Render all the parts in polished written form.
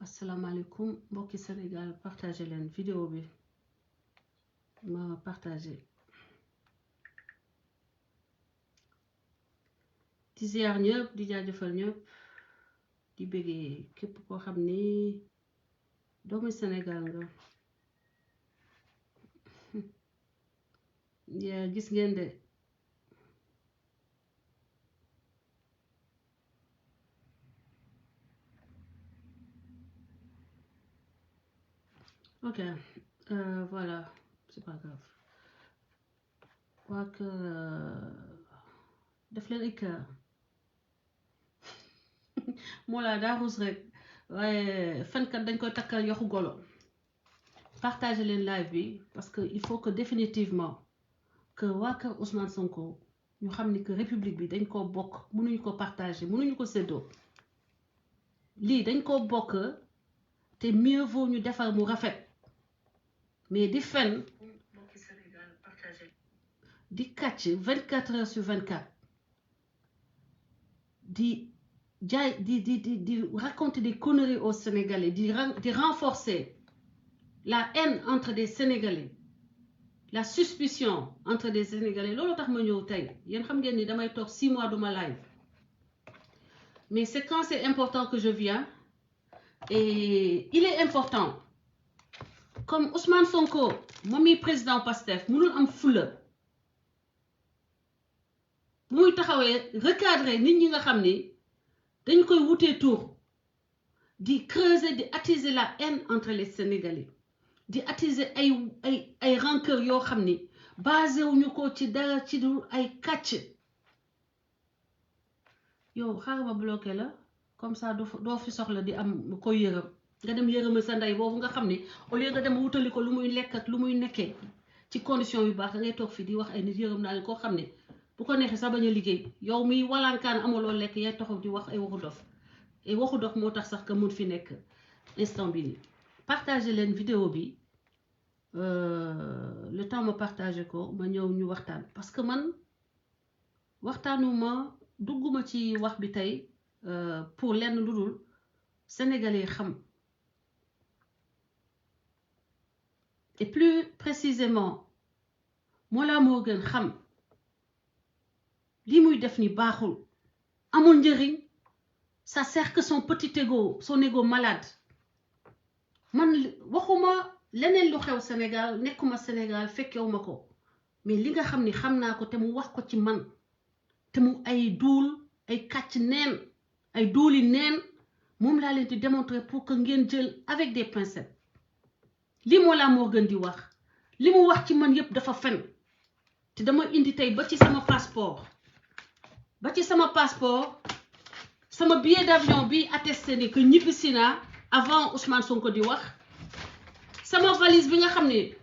asalaamaaleykum mbokki Sénégal partagé leen vidéo bi ma partagé di ziar ñëpp di jaajëfal ñëpp di bëggee képp koo xam ni doomu Sénégal nga gis ngeen de ok voilà c'est pas grave waa kër def leen ay kër moo laa daa ruus rek waaye fenkat dañ koy takkal yoxu golo partager leen live bi parce que il faut que définitivement que waa kër Ousmane Sonko ñu xam ni que république bi dañ koo bokk mënuñu ko partager mënuñu ko séddoo lii dañ koo bokk te mieux vaut ñu defar mu rafet mais di fen di kàcc 24 heures sur 24 di jaay di raconter des conneries aux Sénégalais di renforcer la haine entre des Sénégalais la suspicion entre des Sénégalais loolu tax ma ñëw tey yéen xam ngeen ni damay toog 6 mois duma live mais c'est quand c'est important que je viens et il est important comme Ousmane Sonko moom mi président Pastef mënul am fula muy taxawee recadrer nit ñi nga xam ni dañ koy wutee tour di creuser di attiser la haine entre les Sénégalais di attiser ay rancœur yoo xam ni basé wuñu ko ci dara ci dul ay kàcc yow xaaral ma bloqué la comme ça doo fi soxla di am koy yërëm nga dem yërëmal sa ndey boobu nga xam ni au lieu nga dem wutali ko lu muy lekk ak lu muy nekkee ci condition yu baax da ngay toog fii di wax ay nit yërëm naa leen koo xam ne bu ko neexee sax bañ a liggéey yow miy walankaan amaloo lekk yaay taxaw di wax ay waxu dof et waxu dof moo tax sax que mun fi nekk instant bi nii partager leen vidéo bi le temps ma partager ko ma ñëw ñu waxtaan parce que man waxtaanuma dugguma ci wax bi tey pour lenn lu dul Sénégalais xam et plus précisément Mollah Morgun xam lii muy def ni baaxul amul njëriñ ça sert que son petit ego son ego malade man waxuma leneen lu xew Sénégal nekkuma Sénégal fekkewuma ko mais li nga xam ni xam naa ko te mu wax ko ci man te mu ay duul ay kàcc neen ay duuli neen moom laa leen di démontrer pour que ngeen jël avec des pincettes li Mollah Morgun di wax li mu wax ci man yépp dafa fen te dama indi tey ba ci sama passeport sama billet d'avion bi attesté ni que ñibbisi naa avant Ousmane Sonko di wax sama valise bi nga xam ne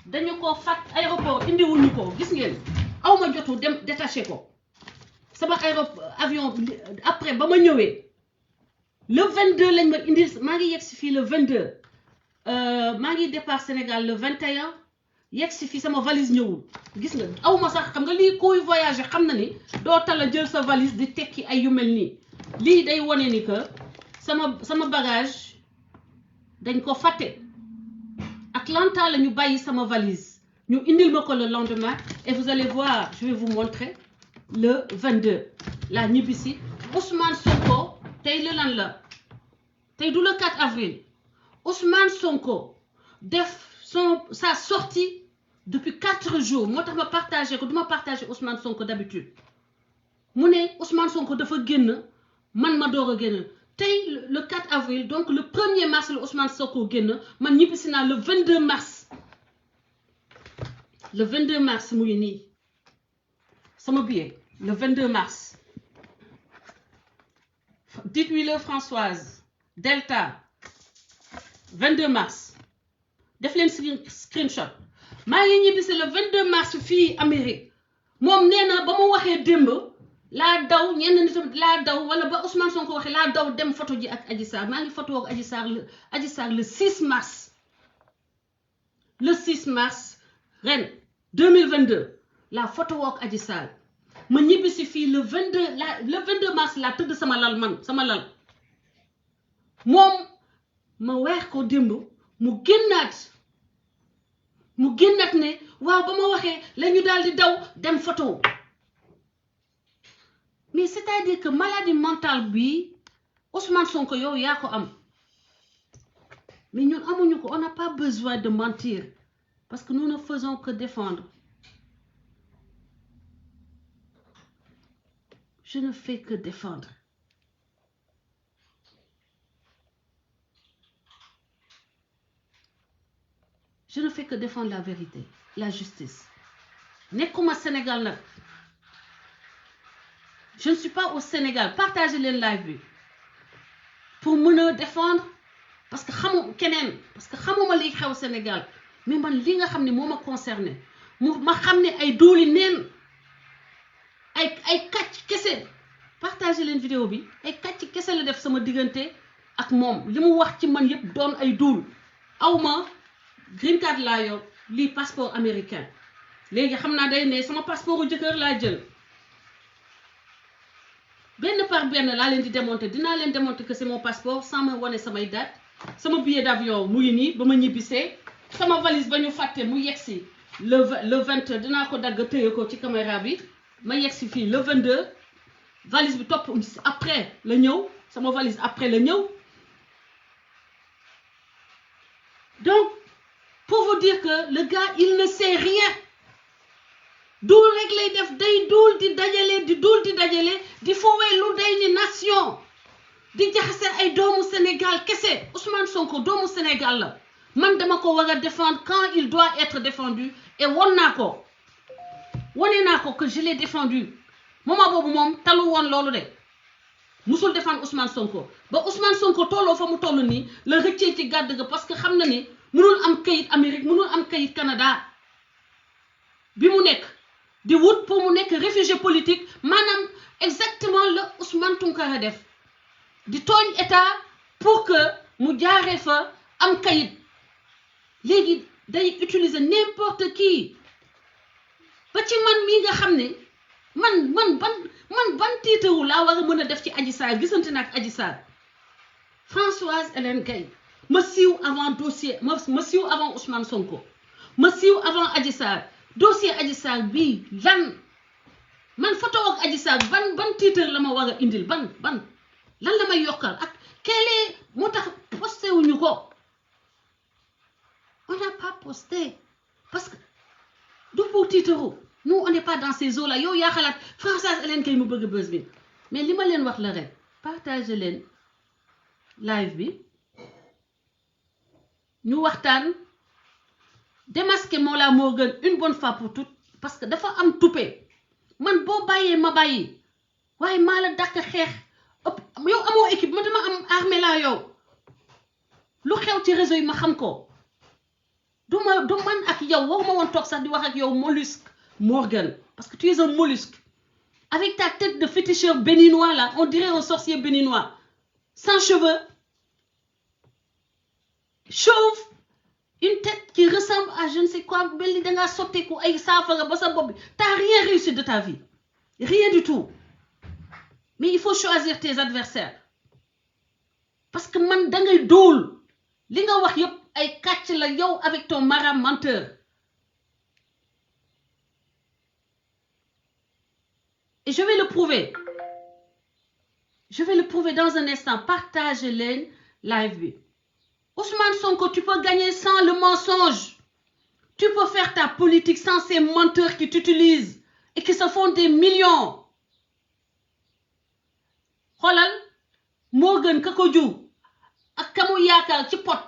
dañu ko fat aéroport indiwuñu ko gis ngeen awma jotu dem détaché ko sama avion après ba ma ñëwee le 22 lañ ma indi maa ngi yegg si fii le 22 maa ngi départ Sénégal le 21 yegg si fii sama valise ñëwul gis nga awma sax xam nga lii kuy voyager xam na ni doo tala jël sa valise di tekki ay yu mel nii lii day wone ni que sama bagage dañ ko fàtte Atlanta la ñu bàyyi sama valise ñu indil ma ko le lendemain et vous allez voir je vais vous montrer le 22 la ñibbisi Ousmane Sonko tey le lan la tey du le 4 avril Ousmane Sonko def sa sortie depuis 4 jours moo tax ma partagé ko du ma partagé Ousmane Sonko d'habitude mu ne Ousmane Sonko dafa génn man ma door a génn tey le 4 avril donc le 1er mars la Ousmane Sonko génn man ñibbisi naa le 22 mars mu ngi nii sama billet le 22 mars dites-lui-le Françoise Delta 22 mars def leen screenshot maa ngi ñibbisi le 22 mars fii Amérique moom nee na ba mu waxee démb laa daw ñenn nit laa daw wala ba Ousmane Sonko waxee laa daw dem photo ji ak Adji Sarr maa ngi photo ak Adji Sarr le 6 mars ren 2022 la photo ak Adji Sarr ma ñibbisi fii le 22 mars laa tëdd sama lal moom ma weer ko démb mu génnaat ne waaw ba ma waxee la ñu daal di daw dem photo mais c'est-à-dire que maladie mentale bi Ousmane Sonko yow yaa ko am mais ñun amuñu ko on n'a pas besoin de mentir parce que nous ne faisons que défendre. Je ne fais que défendre. Je ne fais que défendre la vérité, la justice. Nekkuma Sénégal nag. Je ne suis pas au Sénégal. Partagez leen live bi pour mën a défendre parce que xamuma li xew Sénégal mais man li nga xam ne moo ma concerné ma xam ne ay dooli neen ay kàcc kese partagez leen vidéo bi ay kàcc kese la def sama diggante ak moom li mu wax ci man yëpp doon ay duul awma green card laa yor lii passeport américain léegi xam naa day ne sama passeport u jëkkër laa jël benn par benn laa leen di démonter dinaa leen démonter que c'est mon passeport sans me wane samay date sama billet d'avion mu ngi nii ba ma ñibbisee sama valise ba ñu fàtte mu yegsi le 20 dinaa ko dagg tëye ko ci caméra bi ma yegsi fii le 22 valise bi topp après la ñëw sama valise après la ñëw donc pour vous dire que le gars il ne sait rien duul rek lay def day duul di dajale di foowee lu day ni nation di jaxase ay doomu Sénégal kese Ousmane Sonko doomu Sénégal la man dama ko war a défendre quand il doit être défendu et wane naa ko que je l'ai défendu moment boobu moom talu woon loolu de musul défendre Ousmane Sonko ba Ousmane Sonko tolloo fa mu toll nii la rëccee ci gàdd ga parce que xam na ni mënul am kayit Amérique mënul am kayit Canada bi mu nekk di wut pour mu nekk réfugié politique maanaam exactement la Ousmane Tounkara def di tooñ état pour que mu jaaree fa am kayit léegi day utiliser n'importe qui ba ci man mii nga xam ne man ban tiitaru laa war a mën a def ci Adji Sarr gisante na ak Adji Sarr Françoise Hélène Gaye ma siiw avant dossier ma siiw avant Ousmane Sonko ma siiw avant Adji Sarr dossier Adji Sarr bii lan man photo ak Adji Sarr ban tiitar la ma war a indil ban lan la may yokkal ak kelee moo tax posté wuñu ko on n'a pas posté parce que du pour tiitaru nous on n'est pas dans ces eaux là yow yaa xalaat Françoise Hélène Gaye mu bëgg bës bi mais li ma leen wax la rek partager leen live bi ñu waxtaan démasquer Mollah Morgun une bonne fois pour toutes parce que dafa am tuppe man boo bàyyee ma bàyyi waaye maa la dàq xeex yow amoo équipe ma dama am armée laa yow lu xew ci réseau yi ma xam ko du man ak yow waxuma woon toog sax di wax ak yow mollusque Morgun parce que tu es un mollusque avec ta tête de féticheur béninois là on dirait un sorcier béninois sans cheveux chauve une tête qui ressemble à je ne sais quoi mel ni dangaa sotteeku ay saafara ba sa bopp bi t'as rien réussi de ta vie rien du tout mais il faut choisir tes adversaires parce que man dangay dóol li nga wax yëpp ay kàcc la yow avec ton mara menteur et je vais le prouver dans un instant partage leen live bi Ousmane Sonko, tu peux gagner sans le mensonge. Tu peux faire ta politique sans ces menteurs qui t'utilisent et qui se font des millions. Xolal moo gën ka ko ju ak ka mu yaakaar ci pot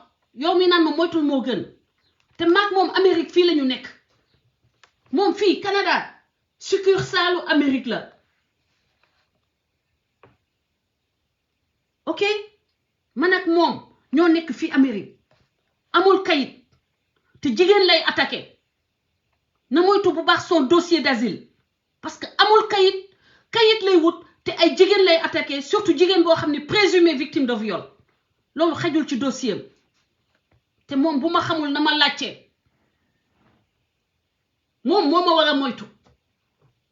yow mi naan ma moytul moo gën te maag moom Amérique fii la ñu nekk moom fii Canada succursale Amérique la ok man ak moom ñoo nekk fii Amérique amul kayit te jigéen lay attaqué na moytu bu baax son dossier d'asile parce que amul kayit lay wut te ay jigéen lay attaqué surtout jigéen boo xam ne présumé victime de viol loolu xajul ci dossier te moom bu ma xamul na ma laajte moom moo ma war a moytu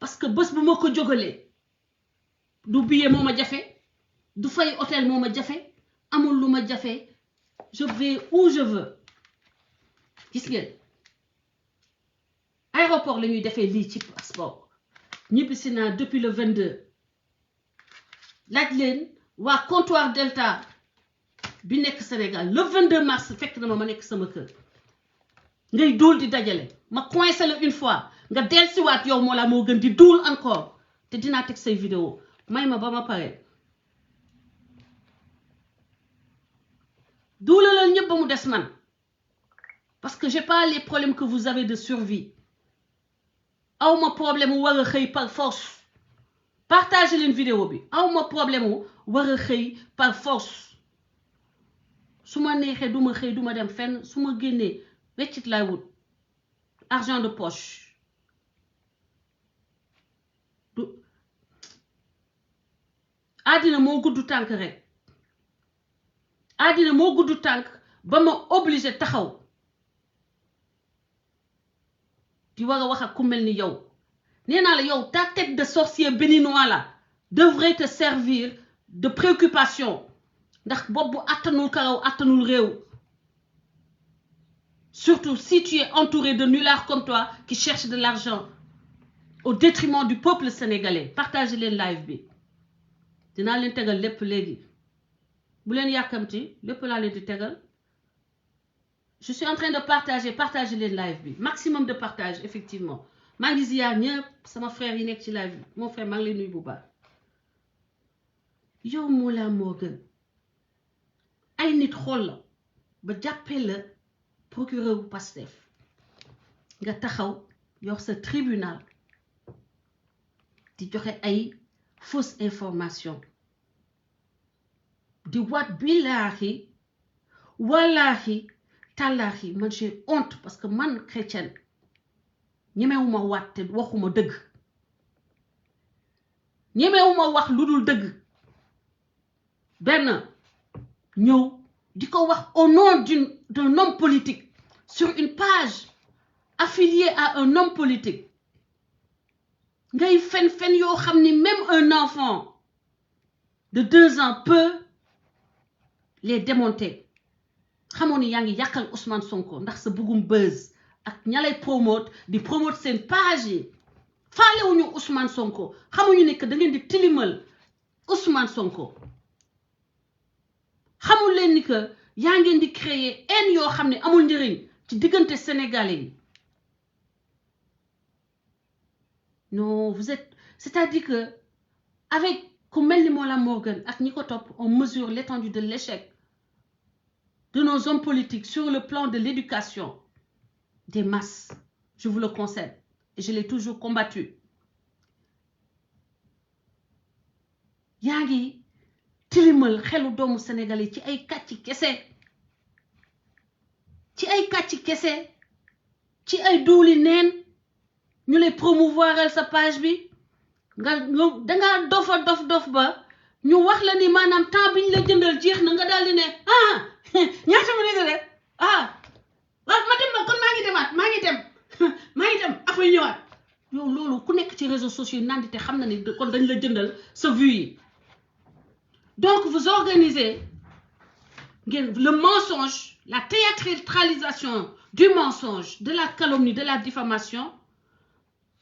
parce que bés bu ma ko jógalee du billet moo ma jafe du fay hôtel moo ma jafe amul lu ma jafe je vais où je veux gis ngeen aéroport la ñuy defee lii ci passeport ñibbisi naa depuis le 22 laaj leen waa comptoir Delta bi nekk Sénégal le 22 mars fekk na ma nekk sama kër ngay duul di dajale ma coincé la une fois nga dellusiwaat yow moo la moo gën di duul encore te dinaa teg say vidéo may ma ba ma pare duulalal ñëpp ba mu des man parce que j'ai pas les problèmes que vous avez de survie awma problème war a xëy par force partagez leen vidéo bi awma problème war a xëy par force su ma neexee du ma xëy du ma dem fenn su ma génnee weccit laay wut argent de poche du àddina moo gudd tànk rek àddina moo gudd tànk ba ma obligé taxaw di war a wax ak ku mel ni yow nee naa la yow ta tête de sorcier béninois là devrait te servir de préoccupation ndax bopp bu attanul karaw attanul réew surtout si tu es entouré de nullards comme toi qui cherchent de l'argent au détriment du peuple sénégalais partagez leen live bi dinaa leen tegal lépp léegi bu leen yàkkamti lépp laa leen di tegal je suis en train de partager leen live bi maximum de partage effectivement maa ngi ziyaar ñëpp sama frère yi nekk ci live bi mon frère maa ngi lay nuyu bu baax yow Mollah Morgun ay nit xool la ba jàppee la procureur bu Pastef nga taxaw yor sa tribunal di joxe ay fausse information di waat billaahi wallaahi tàllaahi man j'ai honte parce que man chrétienne ñemewuma waat te waxuma dëgg ñemewuma wax lu dul dëgg benn ñëw di ko wax au nom d'un homme politique sur une page affiliée à un homme politique ngay fen yoo xam ni même un enfant de 2 ans peut les démonter xamoon ni yaa ngi yàqal Ousmane Sonko ndax sa bëggum buzz ak ña lay di promote seen page yi faalewuñu Ousmane Sonko xamuñu ne que da ngeen di tilimal Ousmane Sonko xamul leen ni que yaa ngeen di créer haine yoo xam ne amul njëriñ ci diggante sénégalais yi non vous êtes c'est-à-dire que avec ku mel ni Mollah Morgun ak ñi ko topp on mesure l'étendue de l'échec de nos hommes politiques sur le plan de l'éducation des masses je vous le concède et je l'ai toujours combattu yaa ngi tilimal xelu doomu sénégalais ci ay kàcci kese ci ay duuli neen ñu lay promouvoiral sa page bi dangaa dof ba ñu wax la ni maanaam temps biñ la jëndal jeex na nga daal di ne ñaata ma nekk rek waaw ma dem ba kon maa ngi dem après ñëwaat yow loolu ku nekk ci réseaux sociaux yi naan te xam na ni kon dañ la jëndal sa vue yi donc vous organisez le mensonge la théâtralisation du mensonge de la calomnie de la diffamation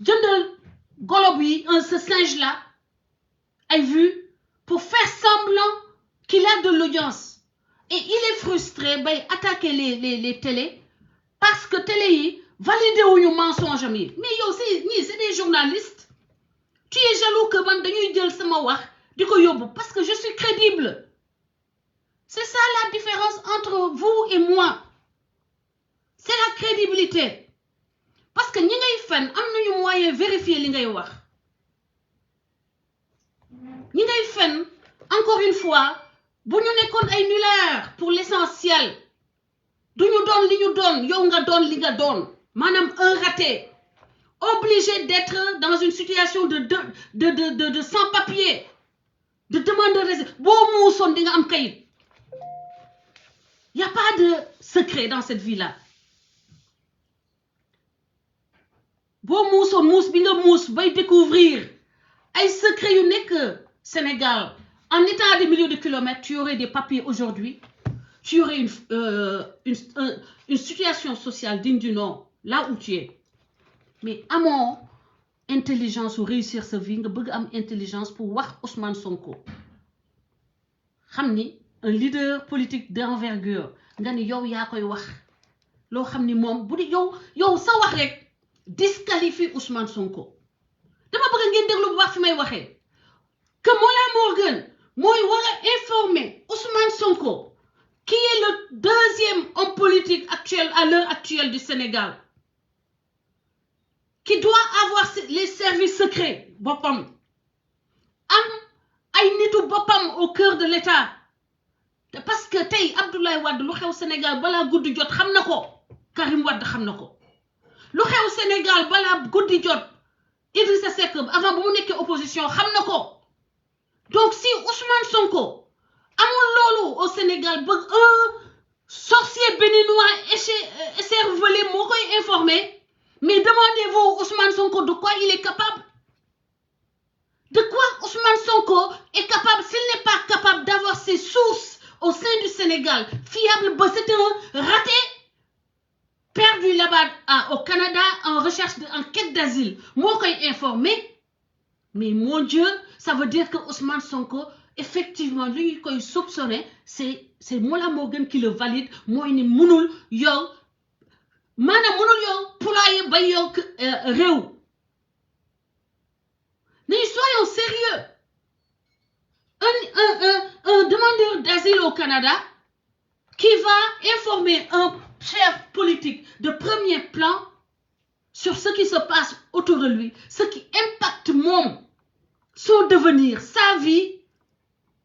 jëndal golob yi ce singe là ay vues pour faire semblant qu'il a de l'audience et il est frustré bay attaquer les télés parce que télé yi validé wuñu mensonge am yi mais yow c'est des journalistes tu es jaloux que man dañuy jël sama wax di ko yóbbu parce que je suis crédible c'est ça la différence entre vous et moi c'est la crédibilité parce que ñi ngay fen am nañu moyen vérifier li ngay wax ñi ngay fen encore une fois bu ñu nekkoon ay nullards pour l'essentiel du ñu doon li ñu doon yow nga doon li nga doon maanaam un raté obligé d'être dans une situation de sans-papier de demande de résidence boo muusoon di nga am kayit y a pas de secret dans cette vie-là boo muusoon muus bi nga muus bay découvrir ay secret yu nekk Sénégal En étant à des milliers de kilomètres, tu aurais des papiers aujourd'hui, tu aurais une situation sociale digne du nom, là où tu es. Mais à mon intelligence ou réussir sa vie, nga bëgg am intelligence pour wax Ousmane Sonko. Xam ni un leader politique d'envergure, nga ni yow yaa koy wax. Loo xam ni moom bu di yow sa wax rek disqualifie Ousmane Sonko. Dama bëgg ngeen déglu bu baax fi may waxee. Que Mollah Morgun mooy war a informer Ousmane Sonko, qui est le deuxième homme politique actuel à l'heure actuelle du Sénégal, qui doit avoir les services secrets boppam am ay nitu boppam au cœur de l'État. Parce que tey Abdoulaye Wade lu xew Sénégal balaa guddi jot xam na ko, Karim Wade xam na ko. Lu xew Sénégal balaa guddi jot Idrissa Seck avant bu mu nekkee opposition xam na ko. Donc si Ousmane Sonko amul loolu au Sénégal bëgg un sorcier béninois écervelé moo koy informer, mais demandez-vous Ousmane Sonko de quoi il est capable? De quoi Ousmane Sonko est capable s'il n'est pas capable d'avoir ses sources au sein du Sénégal fiables? C'est un raté perdu là-bas au Canada en quête d'asile. Moo koy informer. Mais mon Dieu, ça veut dire que Ousmane Sonko, effectivement, lui, quand il soupçonnait, c'est Mollah Morgun qui le valide. Moi, il munul yow, mana munul yow, poulaye bay yow réew. Mais soyons sérieux. Un demandeur d'asile au Canada qui va informer un chef politique de premier plan sur ce qui se passe autour de lui, ce qui impacte son devenir, sa vie.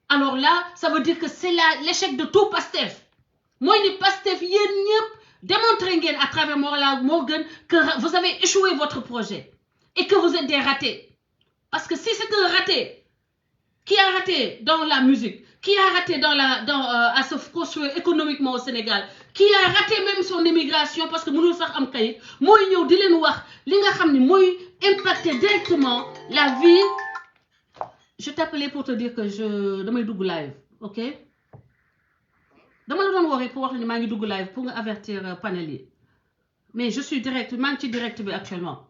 Alors là, ça veut dire que c'est l'échec de tout Pastef. Moi, ni Pastef, yéen ñëpp démontrez ngeen à travers Mollah Morgun que vous avez échoué votre projet et que vous êtes des ratés. Parce que si c'est un raté, qui a raté dans la musique, qui a raté à se construire économiquement au Sénégal, qui a raté même son immigration parce que mënul sax am kayit, mooy ñëw di leen wax li nga xam ni mooy impacter directement la vie. Je t'appelais pour te dire que damay dugg live, ok? Dama la doon woowee pour wax ni maa ngi dugg live pour nga avertir panel yi. Mais je suis maa ngi ci direct bi actuellement.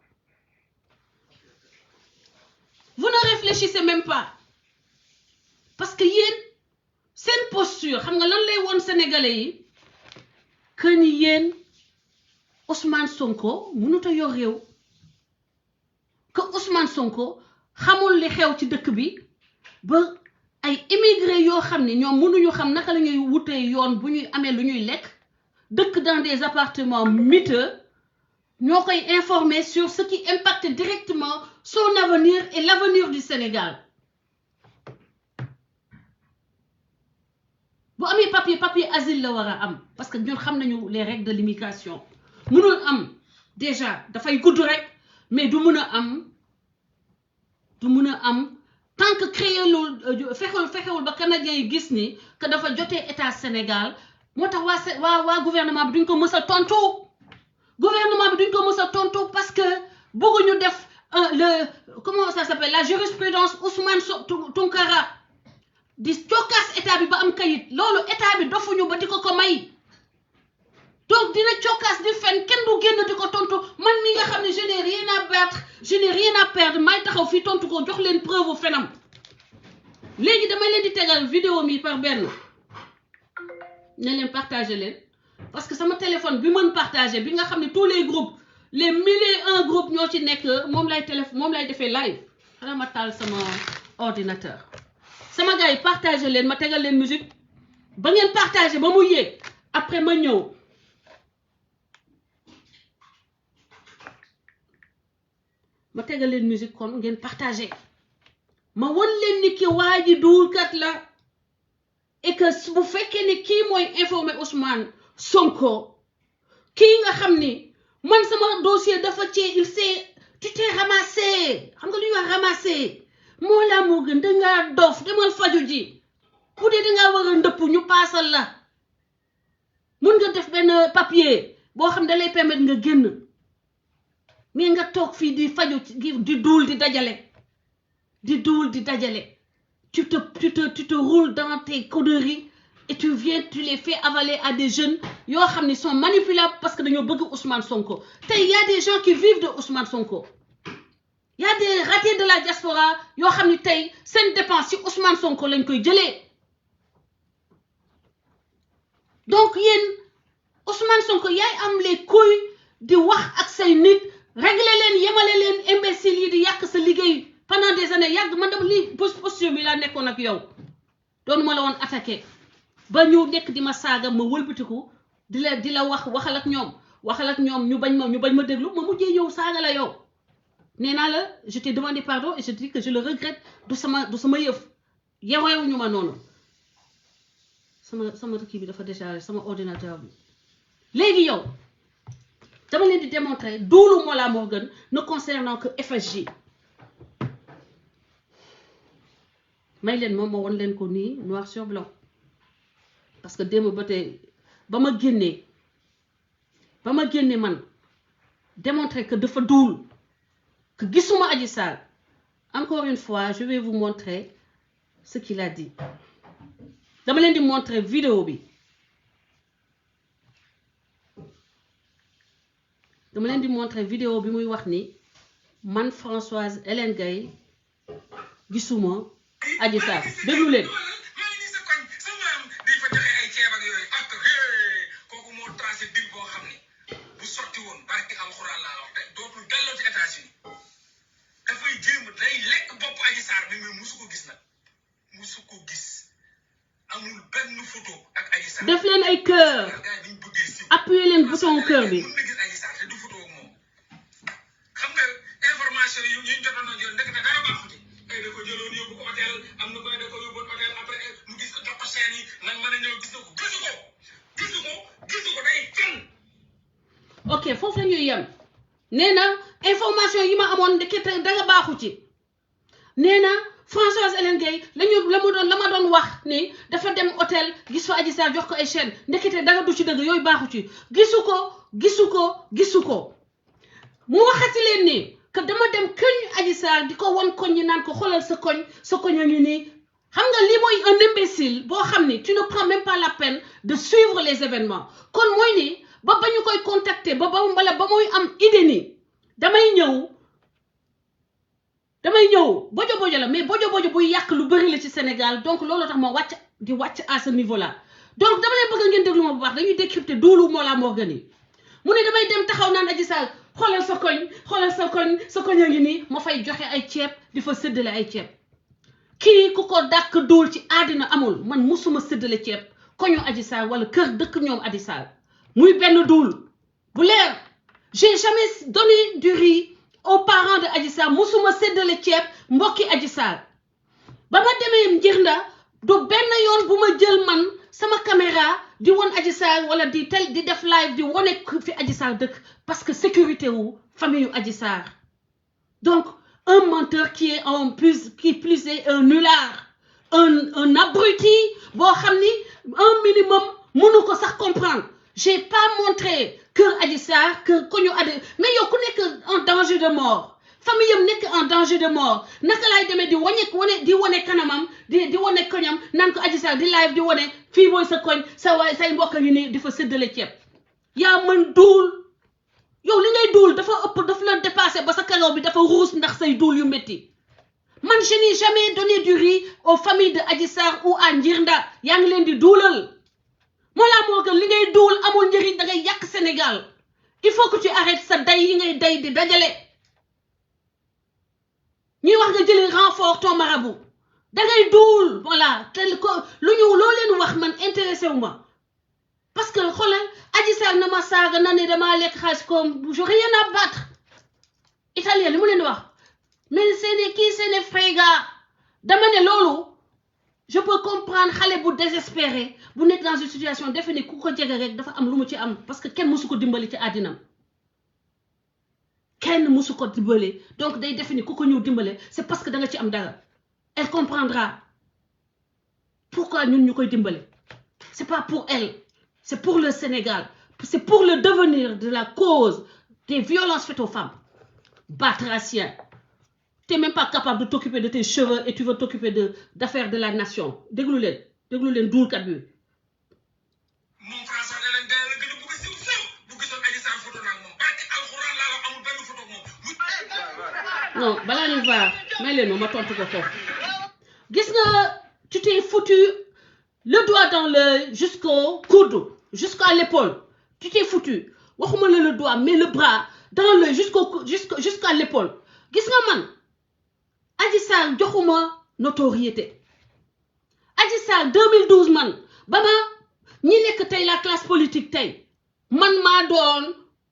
Vous ne réfléchissez même pas. Parce que yéen seen posture xam nga lan lay woon sénégalais yi que ni yéen Ousmane Sonko mënut a yor réew, que Ousmane Sonko xamul li xew ci dëkk bi ba ay immigré yoo xam ne ñoom mënuñu xam naka la ñuy wutee yoon bu ñuy amee lu ñuy lekk dëkk dans des appartements miteux ñoo koy informer sur ce qui impacte directement son avenir et l'avenir du Sénégal. Bu amee papier asile la war a am parce que ñun xam nañu les règles de l'immigration. Mënul am déjà dafay gudd rek mais du mën a am tant que créé lu fexewul ba canadien yi gis ni que dafa jotee état Sénégal moo tax waa gouvernement bi duñ ko mës a tontu. Gouvernement bi duñ ko mës a tontu parce que bëgguñu def comment ça s'appelle la jurisprudence Ousmane Tounkara di cokkaas état bi ba am kayit loolu état bi dofuñu ba di ko may. Donc dina cokkaas di fen kenn du génn di ko tontu man mi nga xam ne je n'ai rien à battre, je n'ai rien à perdre may taxaw fii tontu ko jox leen preuve fenam. Léegi damay leen di tegal vidéo mi par benn ne leen partager leen parce que sama téléphone bi mën partager bi nga xam ne tous les groupes les 1001 groupes ñoo ci nekk moom lay defee live xanaa ma taal sama ordinateur. Sama gars yi partager leen ma tegal leen musique ba ngeen partager ba mu yéeg après ma ñëw. Ma tegal leen musique kon ngeen partager ma won leen ni ki waa ji duulkat la et que bu fekkee ne kii mooy informer Ousmane Sonko kii nga xam ni man sama dossier dafa il s'est tu t'es ramassé xam nga lu ñuy wax ramassé Mollah Morgun dangaa dof demal faju ji bu dee dangaa war a ndëpp ñu paasal la mun nga def benn papier boo xam da lay permettre nga génn. Mais nga toog fii di faju di duul di dajale tu te roules dans tes conneries et tu les fais avaler à des jeunes yoo xam ne sont manipulables parce que dañoo bëgg Ousmane Sonko tey y a des gens qui vivent de Ousmane Sonko y a des ratés de la diaspora yoo xam ne tey seen dépense ci Ousmane Sonko lañ koy jëlee donc yéen Ousmane Sonko yaay am les couilles di wax ak say nit régler leen yemale leen imbéciles yi di yàq sa liggéey pendant des années yàgg man dama lii posture bi laa nekkoon ak yow doonu ma la woon attaqué ba ñu nekk di ma saaga ma wëlbatiku di la waxal ak ñoom ñu bañ ma déglu ma mujjee ñëw saaga la yow nee naa la je t'ai demandé pardon et je te dis que je le regrette du sama yëf yeweewu ñu ma noonu sama kii bi dafa déchargé sama ordinateur bi léegi yow dama leen di démontrer duulu Mollah Morgun ne concernant que FSJ may leen moom ma won leen ko nii noir sur blanc parce que démb ba tey ba ma génnee man démontrer que dafa duul que gisuma Adji Sarr encore une fois je vais vous montrer ce qu'il a dit dama leen di montrer vidéo bi muy wax ni man Françoise Hélène Gaye gisuma Adji Sarr déglu leen def leen ay cœur appuyé leen bouton cœur bi ok foofu la ñuy yem nee na information yi ma amoon ndekete danga baaxu ci nee na Françoise Hélène Gaye la ma doon wax ni dafa dem hôtel gis fa Adji Sarr jox ko ay chaîne ndekete danga du ci dëgg yooyu baaxu ci gisu ko mu waxati leen ni que dama dem këñ Adji Sarr di ko won koñ ñi naan ko xoolal sa koñ a ngi nii xam nga lii mooy un imbécile boo xam ni tu ne prends même pas la peine de suivre les événements kon mooy ni ba ñu koy contacter ba muy am idée ni damay ñëw bojo la mais bojo buy yàq lu bëri la ci Sénégal donc loolu tax ma wàcc à ce niveau là donc dama leen bëgg ngeen déglu ma bu baax dañuy décrypter duulu Mollah Morgun yi mu ne damay dem taxaw naan Adji Sarr xoolal sa koñ a ngi nii ma fay joxe ay ceeb di fa séddale ay ceeb kii ku ko dàkk duul ci àddina amul man musuma séddale ceeb koñu Adji Sarr wala kër dëkk ñoom Adji Sarr muy benn duul bu leer j'ai jamais donné du riz aux parents de Adji Sarr musuma séddale ceeb mbokki Adji Sarr ba ma demee Njirnda du benn yoon bu ma jël man sama caméra di won Adji Sarr wala di def live di wone fi Adji Sarr dëkk parce que sécurité wu famille yu Adji Sarr donc un menteur qui plus est un nulard un abruti boo xam ni un minimum mënu ko sax comprendre j'ai pas montré kër Adji Sarr kër ko ñu mais yow ku nekk en danger de mort famille yam nekk en danger de mort naka laay demee di wane kanamam di wane koñam naan ko Adji Sarr di live di wane fii mooy sa koñ say mbokk ngi nii di fa séddale ceeb yaa mën duul yow li ngay duul dafa la dépassé ba sa karaw bi dafa ruus ndax say duul yu métti man je n'ai jamais donné du riz aux familles de Adji Sarr ou à Njirnda yaa ngi leen di duulal Mollah Morgun li ngay duul amul njëriñ da ngay yàq Sénégal il faut que tu arrêtes sa day yi ngay day di dajale ñuy wax nga jëli renfort ton marabout da ngay duul voilà tel ko loo leen wax man intéressé wu ma parce que xoolal Adji Sarr na ma saaga na ne damaa lekk xaalis comme je rien à battre italien li mu leen di wax mais c'est ne frega dama ne loolu je peux comprendre xale bu désespéré bu nekk dans une situation defe ne ku ko jege rek dafa am lu mu ci am parce que kenn musu ko dimbali ci àddinam donc day defe ni ku ko ñëw dimbale c'est parce que da nga ci am dara elle comprendra pourquoi ñun ñu koy dimbale c'est pas pour elle c'est pour le Sénégal c'est pour le devenir de la cause des violences faites aux femmes batraciens t'es même pas capable de t'occuper de tes cheveux et tu veux t'occuper d'affaires de la nation déglu leen duulkat bi moom François da leen la gën a bëgg siw siw bu gisoon Adji Sarr photo nag moom barke alxuraan laa la amul benn photo moom non balaa ñu voir may leen ma tontu ko foofu gis nga tu t'es foutu le doigt dans le jusqu'au coude jusqu'à l'épaule tu t'es foutu waxuma la le doigt mais le bras dans le jusqu'à l'épaule gis nga man Adji Sarr joxuma notoriété Adji Sarr 2012 man ba ma ñi nekk tey la classe politique tey man maa doon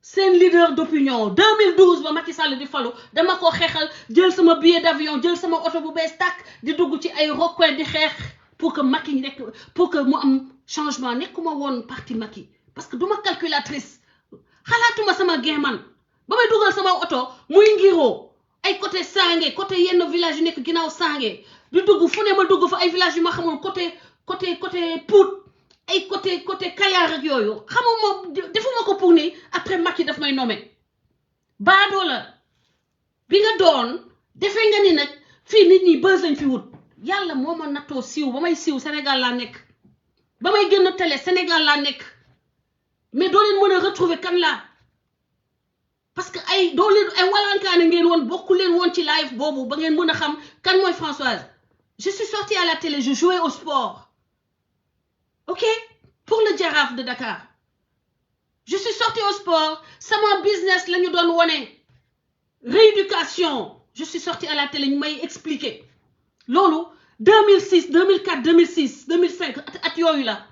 seen leader d'opinion 2012 ba Macky Sall di falu dama ko xeexal jël sama billet d'avion jël sama oto bu bees tàkk di dugg ci ay recoin di xeex pour que Macky nekk pour que mu am changement nekkuma woon parti Macky parce que duma calculatrice xalaatuma sama gain man ba may dugal sama oto muy ngiroo ay côté Sange côté yenn village yu nekk ginnaaw Sange di dugg fu ne ma dugg fa ay village yu ma xamul côté Pout ay côté Kayar ak yooyu xamuma defuma ko pour ni après Macky daf may nommé baadoo la bi nga doon defee nga ni nag fii nit ñi bës lañ fi wut yàlla moo ma nattoo siiw ba may siiw Sénégal laa nekk ba may génn télé Sénégal laa nekk mais doo leen mën a retrouver kan laa parce que ay doo leen ay walankaane ngeen woon bokku leen woon ci live boobu ba ngeen mën a xam kan mooy Françoise je suis sortie à la télé je jouais au sport ok pour le Jaraaf de Dakar je suis sortie au sport sama business la ñu doon wone rééducation je suis sortie à la télé ñu may expliquer loolu 2006 2004 2006 2005 at yooyu la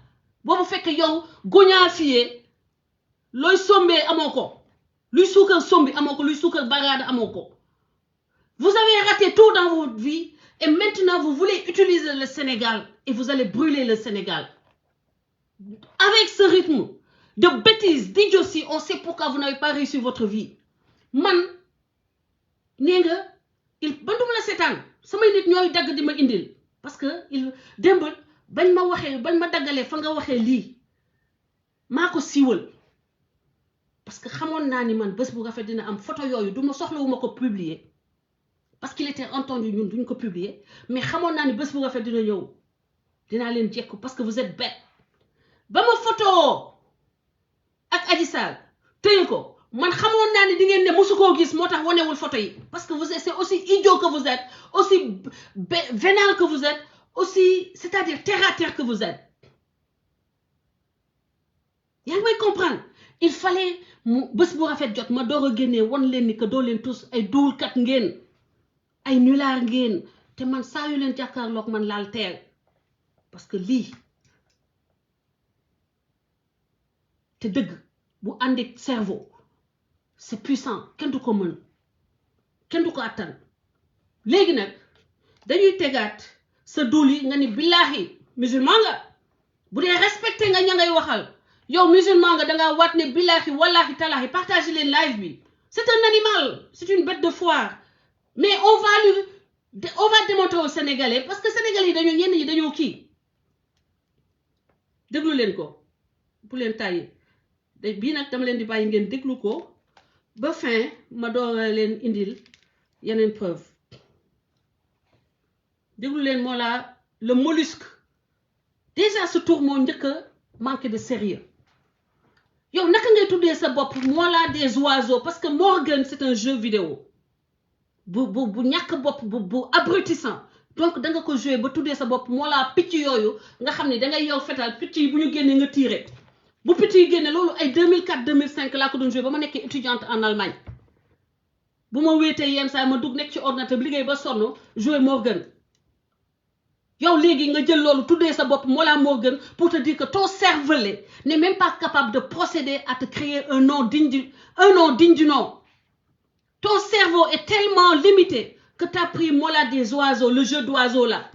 boobu fekk yow goñaa fiyee looy sombee amoo ko luy suukar sombi amoo ko luy suukar baraada amoo ko vous avez raté tout dans votre vie et maintenant vous voulez utiliser le Sénégal et vous allez brûler le Sénégal avec ce rythme de bêtises d'idiotie on sait pourquoi vous n'avez pas réussi votre vie man nee nga ban duma la seetaan samay nit ñooy dagg di ma indil parce que démb bañ ma daggalee fa nga waxee lii maa ko siiwal parce que xamoon naa ni man bés bu rafet dina am photo yooyu du ma soxlawuma ko publier parce qu'il était entendu ñun duñ ko publier mais xamoon naa ni bés bu rafet dina ñëw dinaa leen jekku parce que vous êtes bête ba ma photo ak Adji Sarr téye ko man xamoon naa ni di ngeen ne mosu koo gis moo tax wanewul photo yi parce que vous êtes c'est aussi idiot que vous êtes aussi vénal que vous êtes aussi c'est-à-dire terre à terre que vous êtes yaa ngi may comprendre il fallait mu bés bu rafet jot ma door a génnee wan leen ni que doo leen tous ay duulkat ngeen ay nulaar ngeen te man saa yu leen jàkkaarloog man laal teel parce que lii te dëgg bu àndik cerveau c'est puissant kenn du ko mën kenn du ko attan léegi nag dañuy tegaat sa duul yi nga ni billaahi musulman nga bu dee respecté nga ña ngay waxal yow musulman nga dangaa waat ne billaahi wallaahi talaahi partage leen live bi c'est un animal c'est une bête de foire mais on va démontrer aux Sénégalais parce que Sénégalais yi dañoo ñenn ñi dañoo kii déglu leen ko bu leen tàyyi bii nag dama leen di bàyyi ngeen déglu ko ba fin ma door leen indil yeneen preuve déglu leen moo la le mollusque déjà ce tour moo njëkk a manqué de sérieux yow naka ngay tuddee sa bopp moo la des oiseaux parce que Morgan c'est un jeu vidéo bu ñàkk bopp bu abrutissant donc da nga ko jouer ba tuddee sa bopp moo la picc yooyu nga xam ne da ngay yow fetal picc yi bu ñu génnee nga tirer bu picc yi génne loolu ay 2004 2005 laa ko doon jouer ba ma nekkee étudiante en Allemagne bu ma wéetee yenn saa ma dugg nekk ci ordinateur bi liggéey ba sonn jouer Morgan yow léegi nga jël loolu tuddee sa bopp Mollah Morgun pour te dire que ton cervelet n'est même pas capable de procéder à te créer un nom digne du nom. Ton cerveau est tellement limité que tu as pris Mollah des oiseaux, le jeu d'oiseaux là.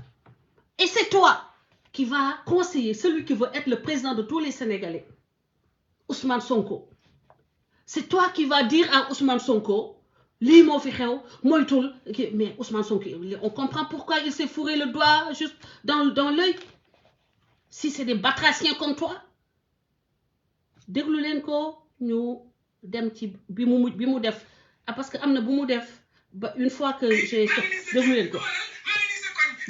Et c'est toi qui va conseiller celui qui veut être le président de tous les Sénégalais, Ousmane Sonko. C'est toi qui va dire à Ousmane Sonko, lii moo fi xew moytul mais Ousmane Sonko on comprend pourquoi il s'est fourré le doigt juste dans l'œil si c'est des batraciens comme toi déglu leen ko ñu dem ci bi mu def parce que am na bu mu def ba une fois que j'ai déglu leen ko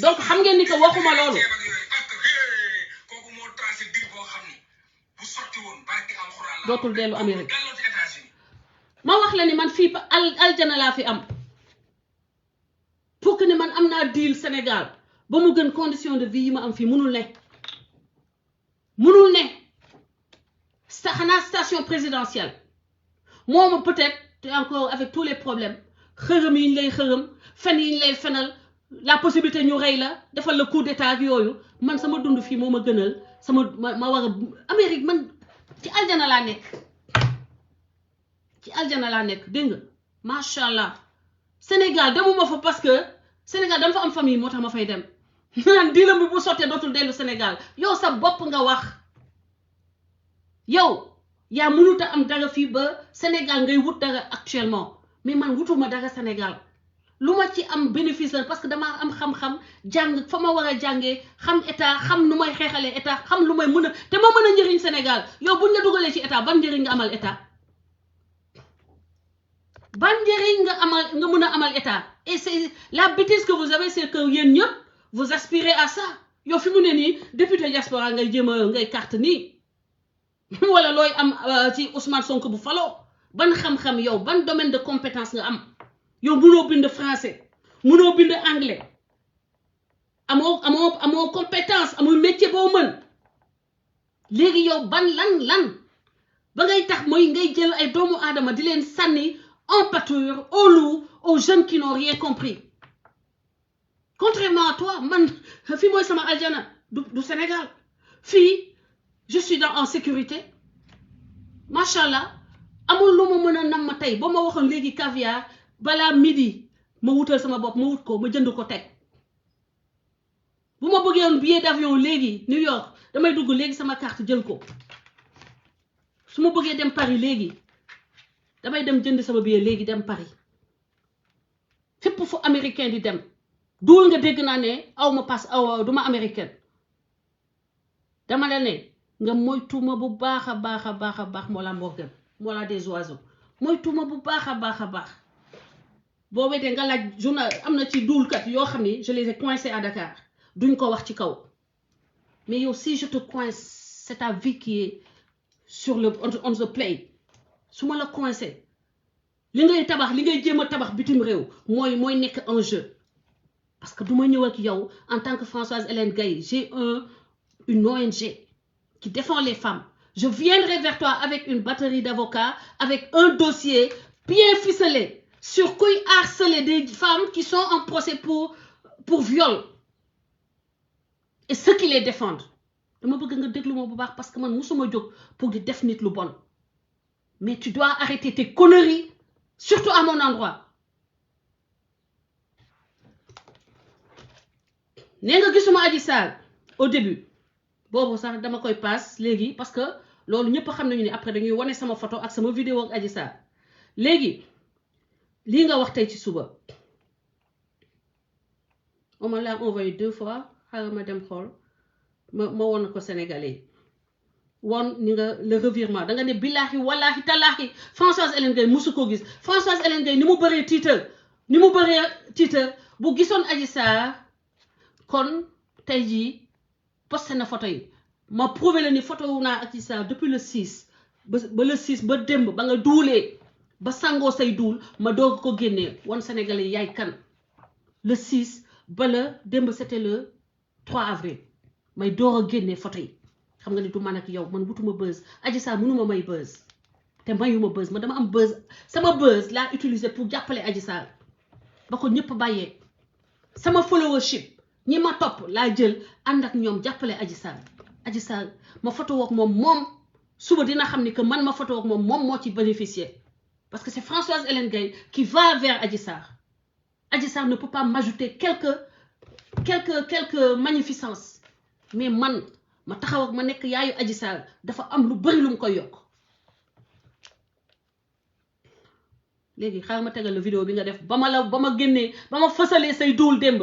donc xam ngeen ni que waxuma loolu dootul dellu Amérique ma wax la ni man fii aljana laa fi am pour que ni man am naa deal Sénégal ba mu gën condition de vie yi ma am fii munul ne xanaa station présidentielle moom peut-être te encore avec tous les problèmes xërëm yi ñu lay xërëm fen yi ñu lay fenal la possibilité ñu rey la defal la coup d'état ak yooyu man sama dund fii moo ma gënal ma war a Amérique man ci aljana laa nekk dégg nga macha allah Sénégal demuma fa parce que Sénégal dama fa am famille moo tax ma fay dem naan diilam bi bu sottee dootul dellu Sénégal yow sa bopp nga wax yow yaa mënut a am dara fii ba Sénégal ngay wut dara actuellement mais man wutuma dara Sénégal lu ma ci am bénéfice la parce que damaa am xam-xam jàng fa ma war a jàngee xam état xam nu may xeexalee état xam lu may mën a te ma mën a njëriñ Sénégal yow buñ la dugalee ci état ban njëriñ nga amal état ban njëriñ nga mën a amal état et c'est la bêtise que vous avez c'est que yéen ñëpp vous aspirez à ça yow fi mu ne nii député diaspora ngay jéem a ngay carte nii wala looy am ci Ousmane Sonko bu faloo ban xam-xam yow ban domaine de compétence nga am yow mënoo bind français mënoo bind anglais amoo compétence amul métier boo mën léegi yow ban lan ba ngay tax mooy ngay jël ay doomu aadama di leen sànni en pâture aux loups aux jeunes qui n'ont rien compris contrairement à toi man fii mooy sama aljana du Sénégal fii je suis en sécurité macha allah amul lu ma mën a nam ma tey ba ma waxoon léegi caviar balaa midi ma wutal sama bopp ma wut ko ma jënd ko teg bu ma bëggee woon billet d'avion léegi New York damay dugg léegi sama carte jël ko su ma bëggee dem Paris léegi damay dem jënd sama billet léegi dem Paris fépp fu américain di dem duul nga dégg naa ne aw ma passe duma américaine dama la ne nga moytuma bu baax a baax moo la Morgan moo la des oiseaux moytuma bu baax a baax boo weddee nga laaj journal am na ci duulkat yoo xam ni je les ai coincés à Dakar duñ ko wax ci kaw mais yow si je te coince c'est ta vie qui est sur le on the play su ma la coincé li ngay jéem a tabax bitim réew mooy nekk en jeu parce que du ma ñëw ak yow en tant que Françoise Hélène Gaye j'ai une ONG qui défend les femmes je viendrai vers toi avec une batterie d'avocats avec un dossier bien ficelé sur kuy harceler des femmes qui sont en procès pour viol et ceux qui les défendent dama bëgg nga déglu ma bu baax parce que man musuma jóg pour di def nit lu bon mais tu dois arrêter tes conneries surtout à mon endroit nee nga gisuma Adji Sarr au début boobu sax dama koy passe léegi parce que loolu ñëpp xam nañu ne après dañuy wane sama photo ak sama vidéo ak Adji Sarr léegi lii nga wax tey ci suba on me l'a envoyé 2 fois xaaral ma dem xool ma woon ko Sénégalais woon ni nga le revirement da nga ne billaahi wallaahi tallaahi Françoise Hélène Gaye musu ko gis Françoise Hélène Gaye ni mu bëree tiitar bu gisoon Adji Sarr kon tey jii posté na photo yi ma prouvé la ni photo wu naa Adji Sarr depuis le 6 ba le 6 ba démb ba nga duulee ba sangoo say duul ma doog ko génnee wan Sénégalais yaay kan le 6 ba la démb c'était le 3 avril may door a génnee photo yi xam nga ni du man ak yow man wutuma buzz Adji Sarr mënuma may buzz te mayuma buzz man dama am buzz sama buzz laa utiliser pour jàppale Adji Sarr ba ko ñëpp bàyyee sama followership ñi ma topp laa jël ànd ak ñoom jàppale Adji Sarr ma photo ak moom suba dina xam ni que man ma photo ak moom moo ci bénéficier parce que c'est Françoise Hélène Gaye qui va vers Adji Sarr ne peut pas m'ajouter quelques magnificences mais man ma taxaw ak ma nekk yaayu Adji Sarr dafa am lu bari lu mu koy yokk léegi xaaral ma tegal la vidéo bi nga def ba ma génnee ba ma fësalee say duul démb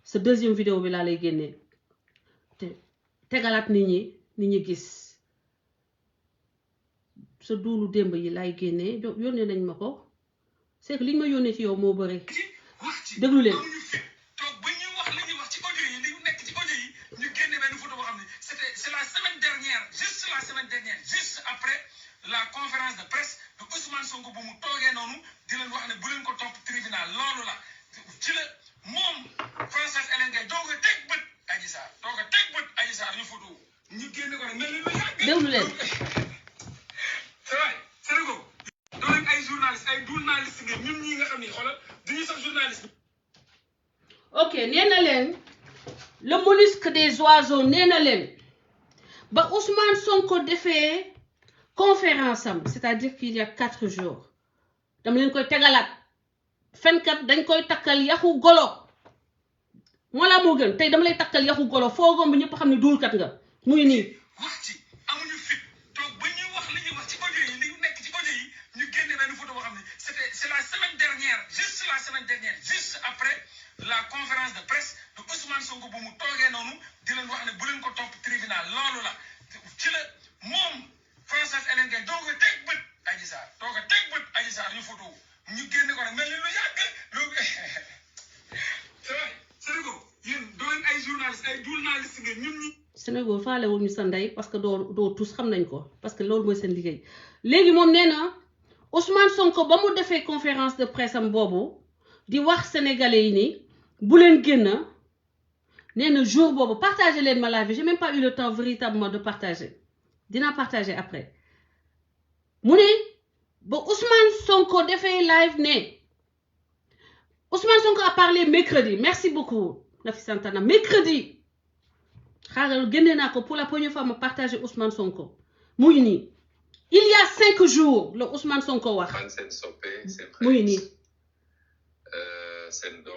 sa deuxième vidéo bi laa lay génnee te tegalaat nit ñi gis sa duulu démb yi laay génnee yónnee nañ ma ko c'est que liñ ma yónnee ci yow moo bëri wax ci déglu leen amuñu fit toog ba ñuy wax li ñuy wax ci audio yi li nekk ci audio yi ñu génne benn photo boo xam ne c'est la semaine dernière juste après la conférence de presse de Ousmane Sonko bu mu toogee noonu di leen wax ne bu leen ko topp tribunal loolu la ci la moom Françoise Hélène Gaye doog a teg bët Adji Sarr ñu photo ñu génne ko rek mel ni lu yàgg déglu leen c'est vrai Sénégal doo leen ay journaliste ngeen ñun ñii nga xam ni xoolal duñu sax journaliste ok nee na leen le mollusque des oiseaux nee na leen ba Ousmane Sonko defee conférence am c'est-à-dire qu'il y a 4 jours dama leen koy tegalaat fenkat dañ koy takkal yaxu golo moo laa moo gën tey dama lay takkal yaxu golo foogoom bi ñëpp xam ne duulkat nga muy nii wax ci amuñu fit toog ba ñuy wax li ñuy wax ci audio yi li nekk ci audio yi ñu génne benn photo boo xam ne c'est la semaine dernière juste après la conférence de presse de Ousmane Sonko bu mu toogee noonu di leen wax ne bu leen ko topp tribunal loolu la ci la moom Françoise Hélène Gaye doog a teg bët Adji Sarr ñu photo ñu génne ko rek mel ni lu yàgg loolu c'est vrai Sénégal yéen doo leen ay journaliste ngeen ñun ñi Sénégal faale wu ñu sa ndey parce que doo tous xam nañ ko parce que loolu mooy seen liggéey léegi moom nee na Ousmane Sonko ba mu defee conférence de presse am boobu di wax sénégalais yi ni bu leen génn nee na jour boobu partagé leen ma live j'ai même pas eu le temps véritablement de partager dinaa partager après mu ne ba Ousmane Sonko defee live ne Ousmane Sonko a parlé mercredi merci beaucoup Nafi Santana mercredi xaaral génne naa ko pour la première fois ma partager Ousmane Sonko mu ngi nii il y a 5 jours le Ousmane Sonko wax mu ngi nii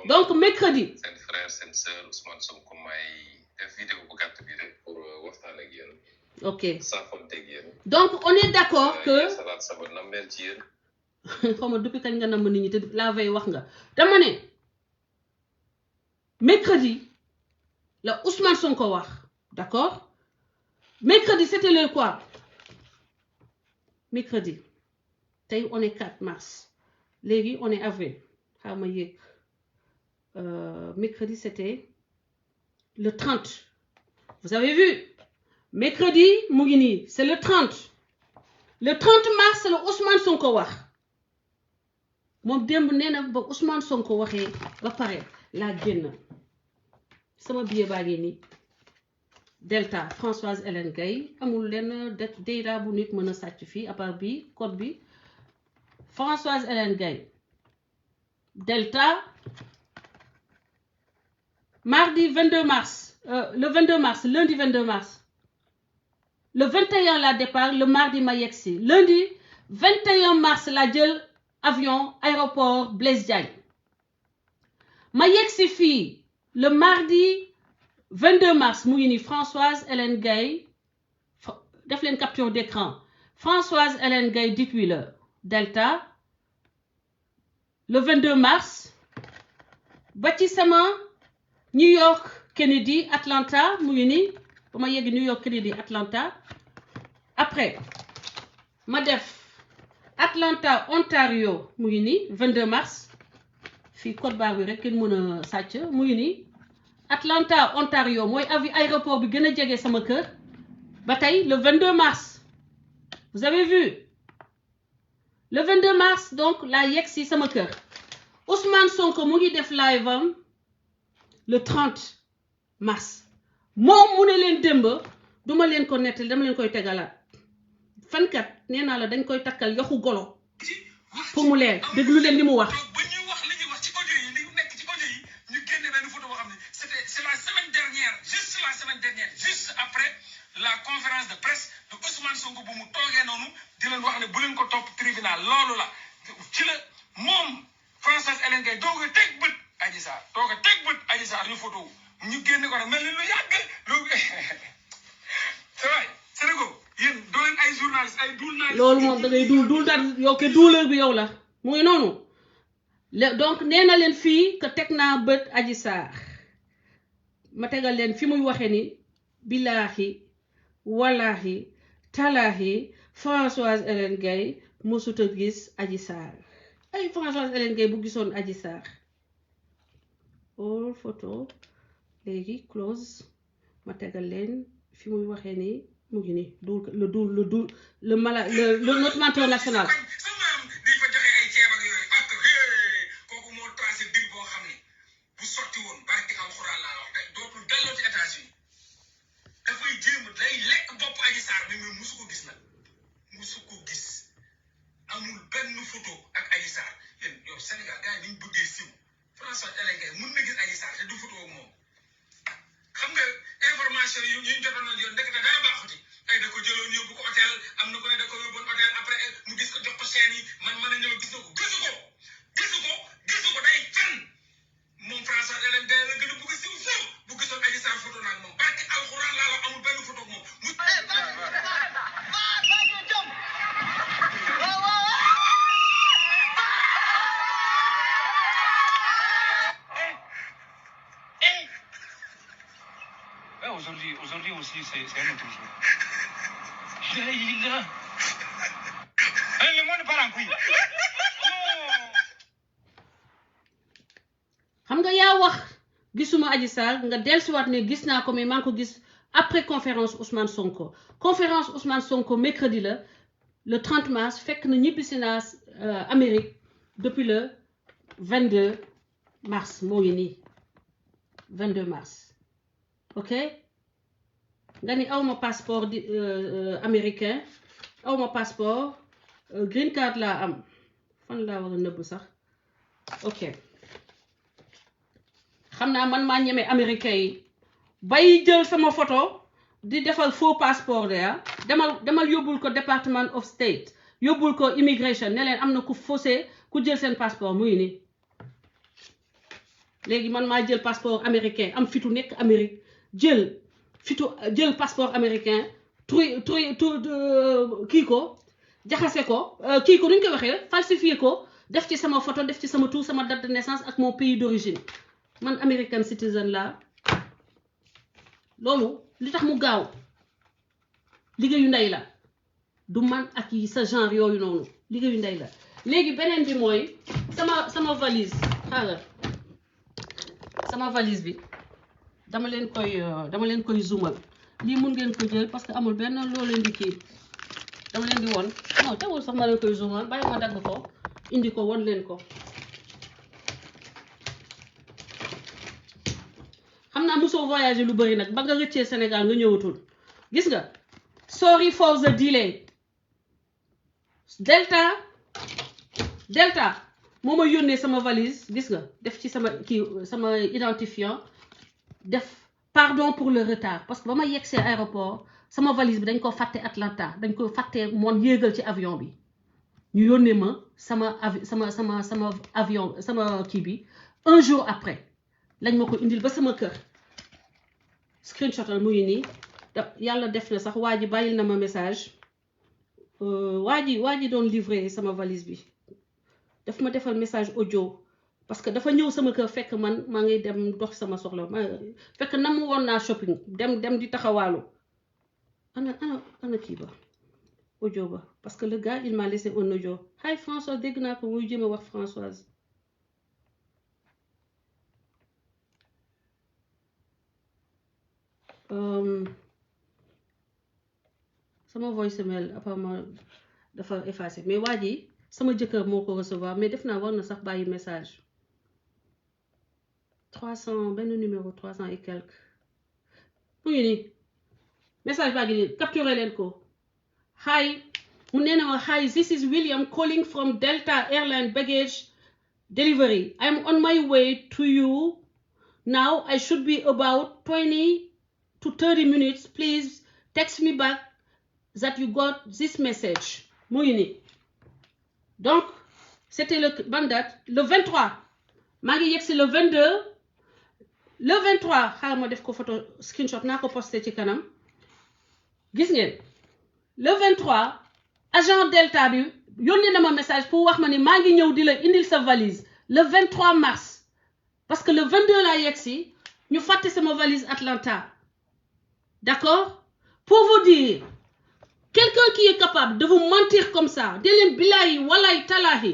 donc mercredi seen frère seen sœur Ousmane Sonko may def vidéo bu gàtt bi rek pour waxtaan ak yéen ok saafonte ak yéen donc on est d'accord que salaat sama nammeel ci yéen xaw ma depuis kañ nga namm nit ñi te la veille wax nga dama ne mercredi la Ousmane Sonko wax d'accord mercredi c'était le quoi mercredi tey on est 4 mars léegi on est avril xaw ma yéeg mercredi c'était le 30 vous avez vu mercredi mu ngi nii c'est le 30 mars la Ousmane Sonko wax moom démb nee na ba Ousmane Sonko waxee ba pare laa génn sama billet baa ngi nii Delta Françoise Hélène Gaye amul lenn data bu nit mën a sàcc fii à part bi code bi Françoise Hélène Gaye Delta mardi 22 mars le 22 mars lundi 22 mars le 21 la départ le mardi ma yegsi lundi 21 mars la jël avion aéroport Blaise Diagne ma yegsi fii le mardi 22 mars mu ngi ni Françoise Hélène Gaye def leen capture d'écran Françoise Hélène Gaye 18 heures Delta le 22 mars ba ci sama New York Kennedy Atlanta mu ngi ni ba ma yegg New York Kennedy Atlanta après ma def Atlanta Ontario mu ngi ni 22 mars fii code barre bi rek kenn mën a sàcc mu ngi ni Atlanta Ontario mooy aéroport bi gën a jege sama kër ba tey le 22 mars vous avez vu le 22 mars donc laa yegg si sama kër Ousmane Sonko mu ngi def live am le 30 mars moom mu ne leen démb duma leen ko nettali dama leen koy tegalaat fankat nee naa la dañ koy takkal yaxu golo pour mu leer déglu leen li mu wax ba ñuy wax li ñuy wax ci audio yi li nekk ci audio yi ñu génne benn photo boo xam ne c'est la semaine dernière juste après la conférence de presse de Ousmane Sonko bu mu toogee noonu di leen wax ne bu leen ko topp tribunal loolu la ci la moom Françoise Hélène Gaye doog a teg bët Adji Sarr ñu photo ñu génne ko rek mel ni lu yàgg loolu c'est vrai Sénégal yéen doo leen ay journaliste ay journaliste loolu moom da ngay duul daal yow ke duuleur bi yow la mu ngi noonu donc nee na leen fii que teg naa bët Adji Sarr ma tegal leen fi muy waxee ni billaahi wallaahi talaahi Françoise Hélène Gaye mosut a gis Adji Sarr ay Françoise Hélène Gaye bu gisoon Adji Sarr all photo léegi close ma tegal leen fi muy waxee ni mu ngi ni le notre menteur national amul benn photo ak Adji Sarr yéen yow Sénégal gars yi niñ bëggee siw Françoise Hélène Gaye mën na gis Adji Sarr te du photo ak moom xam nga information yu ñu jotoon na yoon ndekete dara baaxuti ay da ko jëloon yóbbu ko hôtel am na ko ne da ko yóbboon hôtel après mu gis ko jox ko chaîne yi man mën a ñëw gis ko gisu ko day fen moom Françoise Hélène Gaye la gën a bëgg siw foofu bu gisoon Adji Sarr photo naag moom barke alxuraan laa la amul benn photo ak moom Aujourd'hui aussi, c'est un autre jour. Le monde part en couille. xam nga yaa wax gisuma Adji Sarr nga dellusiwaat ne gis naa ko mais maa ngi ko gis après conférence Ousmane Sonko mercredi le 30 mars fekk na ñibbisi naa Amérique depuis le 22 mars moo ngi nii 22 mars ok nga ni awma passeport américain awma passeport green card laa am fan laa war a nëbb sax ok xam naa man maa ñeme américain yi bay jël sama photo di defal faux passeport de demal yóbbul ko Department of State yóbbul ko immigration ne leen am na ku faussé ku jël seen passeport muy ni léegi man maa jël passeport américain am fitu nekk Amérique jël passeport américain kii ko jaxase ko kii ko nuñ koy waxee falsifié ko def ci sama photo def ci sama tur sama date de naissance ak mon pays d'origine man American citizen la loolu li tax mu gaaw liggéeyu ndey la du man ak yi sa genre yooyu noonu liggéeyu ndey la léegi beneen bi mooy sama valise xaaral sama valise bi dama leen koy zoomal lii mun ngeen ko jël parce que amul benn loo leen di kii dama leen di won non teewul sax ma leen koy zoomal bàyyi ma dagg ko indi ko won leen ko xam naa mosoo voyager lu bëri nag ba nga rëccee Sénégal nga ñëwatul gis nga sorry for the delay Delta moo ma yónnee sama valise gis nga def ci sama identifiant def pardon pour le retard parce que ba ma yegsee aéroport sama valise bi dañ ko fàtte Atlanta dañ ko fàtte moon yéegal ci avion bi ñu yónnee ma sama avion sama kii bi un jour après lañ ma ko indil ba sama kër screenshotal mu ngi nii yàlla def na sax waa ji bàyyil na ma message waa ji doon livré sama valise bi daf ma defal message audio parce que dafa ñëw sama kër fekk man maa ngi dem dox sama soxla fekk na mu woon naa shopping dem di taxawaalu ana kii ba audio ba parce que le gars il m'a laissé un audio hi Françoise dégg naa ko muy jéem a wax Françoise sama voicemail apparemment dafa effacé mais waa ji sama jëkkër moo ko recevoir mais def naa war na sax bàyyi message 300 benn numéro 300 et quelque mu ngi nii message baa ngi nii capturé leen ko hi mu nee na ma hi this is William calling from Delta Airline baggage delivery I'm on my way to you now I should be about 20 to 30 minutes please text me back that you got this message mu ngi nii donc c'était le ban date le 23 maa ngi yegsi le 22 le 23 xaaral ma def ko photo screenshot naa ko posté ci kanam gis ngeen le 23 agent Delta bi yónnee na ma message pour wax ma ni maa ngi ñëw di la indil sa valise le 23 mars parce que le 22 laa yegsi ñu fàtte sama valise Atlanta d'accord pour vous dire quelqu'un qui est capable de vous mentir comme ça de leen billahi wallahi talahi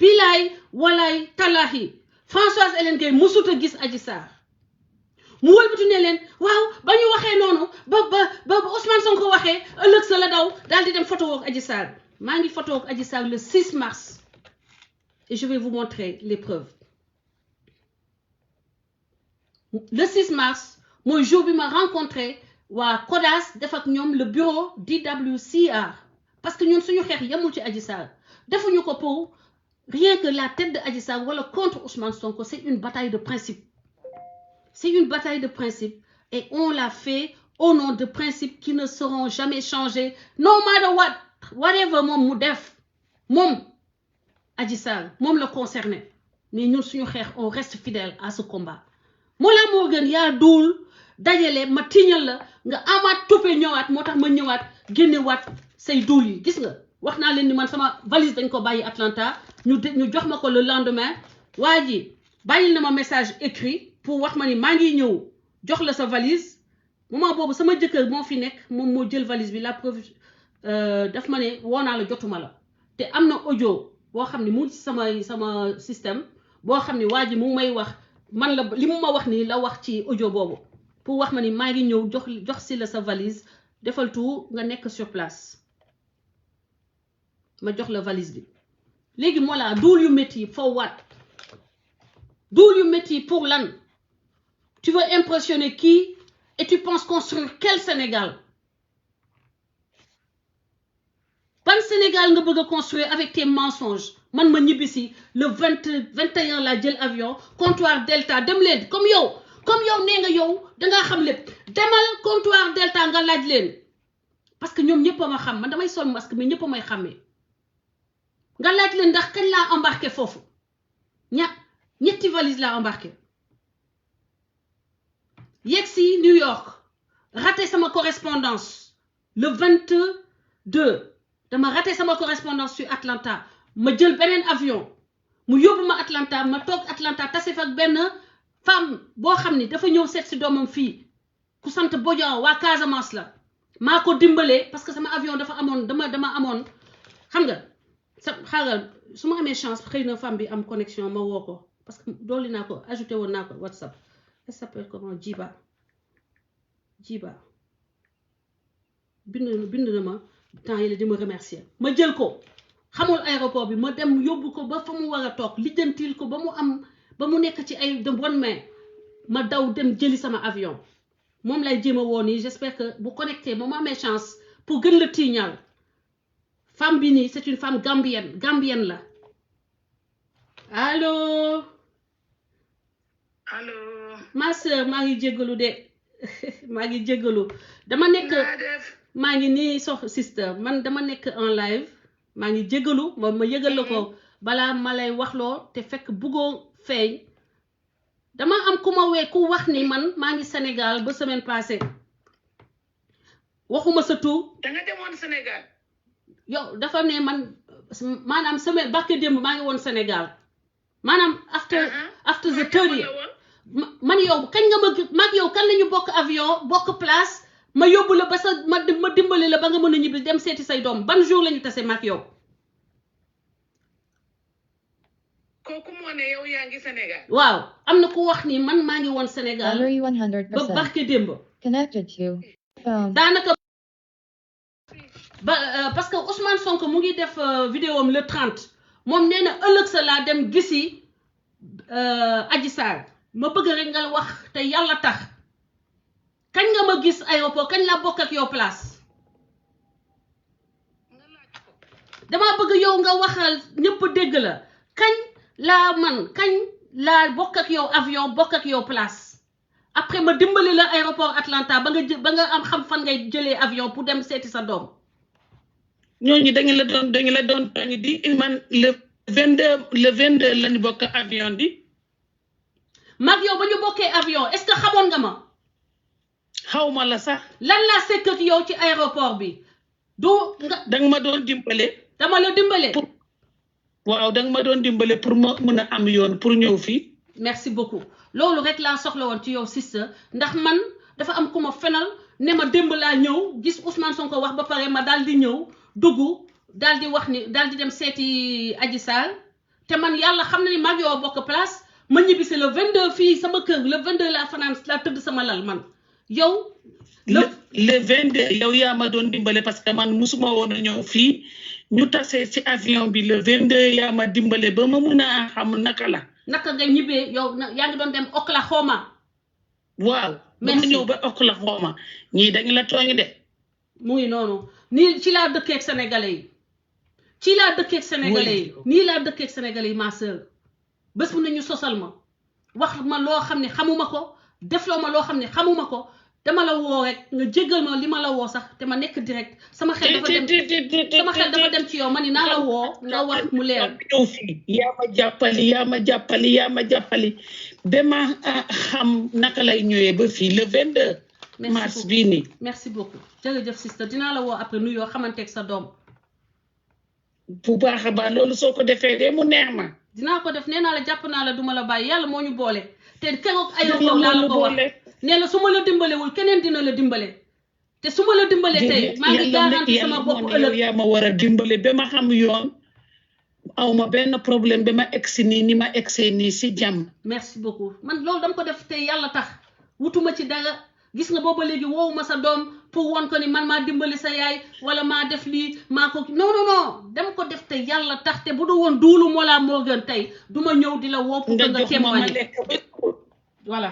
Pilay walay talahi Françoise Hélène Gueye musut a gis Adji Sarr mu wëlbatu ne leen waaw ba ñu waxee noonu ba Ousmane Sonko waxee ëllëg sa la daw daal di dem photo ak Adji Sarr maa ngi photo ak Adji Sarr le 6 mars et je vais vous montrer les preuves le 6 mars mooy jour bi ma rencontré waa CODAS def ak ñoom le bureau DWCR parce que ñun suñu xeex yemul ci Adji Sarr defuñu ko pour rien que la tête de Adji Sarr wala contre Ousmane Sonko c'est une bataille de principe c'est une bataille de principe et on l'a fait au nom de principes qui ne seront jamais changés no matter what whatever moom mu def moom Adji Sarr moom la concerné mais ñun suñu xeex on reste fidèle à ce combat Mollah Morgun yaa duul dajale ma tiñal la nga amaat toppee ñëwaat moo tax ma ñëwaat génnewaat say duul yi gis nga wax naa leen ni man sama valise dañ ko bàyyi Atlanta ñu jox ma ko le lendemain waa ji bàyyil na ma message écrit pour wax ma ni maa ngi ñëw jox la sa valise moment boobu sama jëkkër moo fi nekk moom moo jël valise bi la preuve daf ma ne woo naa la jotuma la te am na audio boo xam ne mu ngi ci sama système boo xam ne waa ji mu ngi may wax man la li mu ma wax nii la wax ci audio boobu pour wax ma ni maa ngi ñëw jox si la sa valise defal tout nga nekk sur place ma jox la valise bi léegi moo la duul yu métti for what duul yu métti pour lan tu veux impressionner qui et tu penses construire quel Sénégal ban Sénégal nga bëgg a construire avec tes mensonges man ma ñibbisi le 21 la jël avion comptoir Delta dem leen comme yow nee nga yow dangaa xam lépp demal comptoir Delta nga laaj leen parce que ñoom ñëpp a ma xam man damay sol masque mais ñëpp a may xàmmee nga laaj leen ndax kañ laa embarqué foofu ñetti valise laa embarqué yegg si New York raté sama correspondance le 22 dama raté sama correspondance sur Atlanta ma jël beneen avion mu yóbbu ma Atlanta ma toog Atlanta tase fa ak benn femme boo xam ni dafa ñëw seet si doomam fii ku sant Bodian waa Casamance la maa ko dimbalee parce que sama avion dafa amoon dama amoon xam nga xaaral su ma amee chance xëy na femme bi am connexion ma woo ko parce que dooli naa ko ajouté woon naa ko WhatsApp elle s'appelle comment Djiba bind na ma temps yële di ma remercier ma jël ko xamul aéroport bi ma dem yóbbu ko ba fa mu war a toog lijjantil ko ba mu nekk ci ay de bonne main ma daw dem jëli sama avion moom lay jéem a woo nii j'espère que bu connecté moom amee chance pour gën la tiiñal femme bi nii c'est une femme gambienne la allo ma sœur maa ngi jéggalu de maa ngi jéggalu dama nekk maa ngi nii sister man dama nekk en live maa ngi jéggalu ma yëgal la ko balaa ma lay waxloo te fekk buggoo feeñ dama am ku wax ni man maa ngi Sénégal ba semaine passée waxuma sa tur da nga demoon Sénégal yow dafa ne man maanaam semaine barke démb maa ngi woon Sénégal maanaam after the 30 man yow kañ nga mag yow kan lañu bokk avion bokk place ma yóbbu la ba sa ma dimbali la ba nga mën a ñibbi dem seeti say doom ban jour lañu tase mag yow kooku moo ne yow yaa ngi Sénégal waaw am na ku wax ni man maa ngi woon Sénégal ba barke démb daanaka parce que Ousmane Sonko mu ngi def vidéo am le 30 moom nee na ëllëg sa laa dem gisi Adji Sarr ma bëgg rek nga wax te yàlla tax kañ nga ma gis aéroport kañ laa bokk ak yow place dama bëgg yow nga waxal ñëpp dégg la kañ laa bokk ak yow avion bokk ak yow place après ma dimbali la aéroport Atlanta ba nga am xam fan ngay jëlee avion pour dem seeti sa doom ñooñu dañu la doon tooñ di man le 22 lañu bokk avion di mag yow ba ñu bokkee avion est-ce que xamoon nga ma xawma la sax lan laa sekk ak yow ci aéroport bi danga ma doon dimbale dama la dimbale waaw danga ma doon dimbale pour ma mën a am yoon pour ñëw fii merci beaucoup loolu rek laa soxla woon ci yow sister ndax man dafa am ku ma fenal ne ma démb laa ñëw gis Ousmane Sonko wax ba pare ma daal di ñëw dugg daal di wax ni daal di dem seeti Adji Sarr te man yàlla xam na ni mag yoo bokk place ma ñibbisi le 22 fii sama kër le 22 laa fanaan laa tëdd sama lal man yow le 22 yow yaa ma doon dimbale parce que man musuma woon a ñëw fii ñu tasee ci avion bi le 22 yaa ma dimbale ba ma mun a xam naka la naka nga ñibbee yow yaa ngi doon dem Oklahoma waaw ba ma ñëw ba Oklahoma ñii dañu la tooñ de mu ngi noonu nii ci laa dëkkee ak sénégalais yi ci laa dëkkee ak sénégalais yi nii laa dëkkee ak sénégalais yi ma sœur bés bu nañu sosal ma wax ma loo xam ne xamuma ko defloo ma loo xam ne xamuma ko dama la woo rek nga jéggal ma li ma la woo sax te ma nekk direct sama xel dafa dem ci yow ma ni naa la woo nga wax mu leer ñëw fii yaa ma jàppali ba ma xam naka lay ñëwee ba fii le 22 mars bii nii merci beaucoup jërëjëf sister dinaa la woo après nuyoo xamanteeg sa doom bu baax a baax loolu soo ko defee de mu neex ma dinaa ko def nee naa la jàpp naa la duma la bàyyi yàlla moo ñu boole te keroog aéroport laa la ko wax nee la su ma la dimbalewul keneen dina la dimbale te su ma la dimbale tey maa ngi garanti sama bopp ëllëg yaa ma war a dimbale ba ma xam yoon aw ma benn problème ba ma egsi nii ni ma egsee nii si jàmm merci beaucoup man loolu dama ko def tey yàlla tax wutuma ci dara gis nga booba léegi woowuma sa doom pour won ko ni man maa dimbali sa yaay wala maa def lii maa ko non dama ko def te yàlla tax te bu du woon duulu Mollah Morgun tey duma ñëw di la woo pour que nga témoigner voilà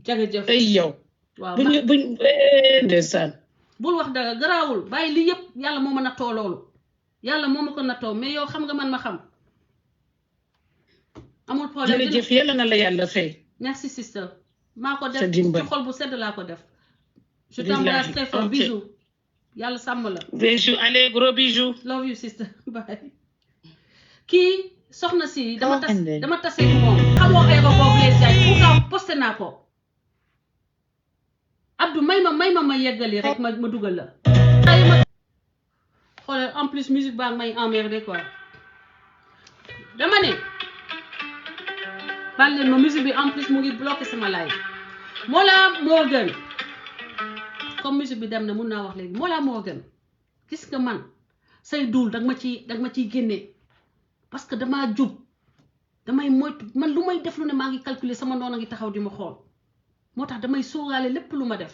jërëjëf ay yow waaw buñ ndeysaan bul wax dara garaawul bàyyi lii yëpp yàlla moo ma nattoo loolu yàlla moo ma ko nattoo mais yow xam nga man ma xam amul problème jërëjëf yàlla na la yàlla fay merci sister maa ko def ci xol bu sedd laa ko def je t'embrasse très fort bisous yàlla sàmm la bisous allez gros bisous love you sister bye kii soxna si dama tase moom xamoo aéroport Blaise Diagne pourtant posté naa ko Abdou may ma yeggali rek ma dugal la xoolal en plus musique baa may emmerdé quoi dama ne baal leen ma musique bi en plus mu ngi bloqué sama live Mollah Morgun comme musique bi dem na mun naa wax léegi Mollah Morgun gis nga man say duul dag ma ciy génne parce que damaa jub damay moytu man lu may def lu ne maa ngi calculer sama noon a ngi taxaw di ma xool moo tax damay sóoraale lépp lu ma def